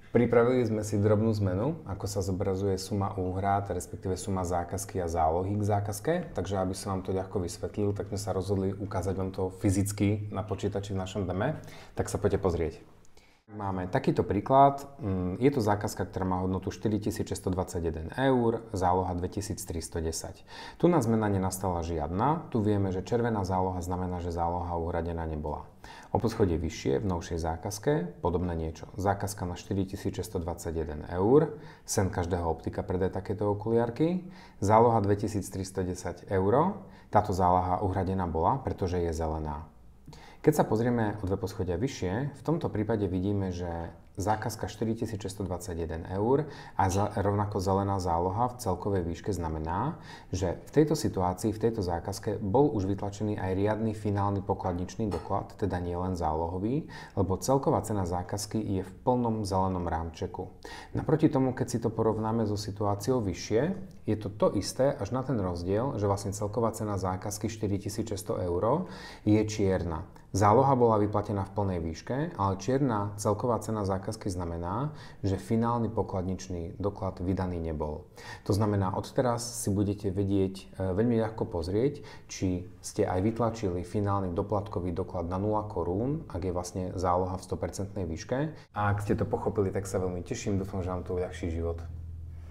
Pripravili sme si drobnú zmenu, ako sa zobrazuje suma úhrad, respektíve suma zákazky a zálohy k zákazke. Takže aby som vám to ľahko vysvetlil, tak sme sa rozhodli ukázať vám to fyzicky na počítači v našom deme. Tak sa poďte pozrieť. Máme takýto príklad. Je to zákazka, ktorá má hodnotu 4621 eur, záloha 2310. Tu na zmena nenastala žiadna. Tu vieme, že červená záloha znamená, že záloha uhradená nebola. O poschodie vyššie, v novšej zákazke, podobné niečo. Zákazka na 4621 eur, sen každého optika predaje takéto okuliarky. Záloha 2310 eur, táto záloha uhradená bola, pretože je zelená. Keď sa pozrieme o dve poschodia vyššie, v tomto prípade vidíme, že zákazka 4621 eur a rovnako zelená záloha v celkovej výške znamená, že v tejto situácii, v tejto zákazke bol už vytlačený aj riadny finálny pokladničný doklad, teda nie len zálohový, lebo celková cena zákazky je v plnom zelenom rámčeku. Naproti tomu, keď si to porovnáme so situáciou vyššie, je to isté až na ten rozdiel, že vlastne celková cena zákazky 4600 eur je čierna. Záloha bola vyplatená v plnej výške, ale čierna celková cena zákazky znamená, že finálny pokladničný doklad vydaný nebol. To znamená, odteraz si budete vedieť veľmi ľahko pozrieť, či ste aj vytlačili finálny doplatkový doklad na 0 korún, ak je vlastne záloha v 100% výške. A ak ste to pochopili, tak sa veľmi teším, dúfam, že vám to uľahčí život.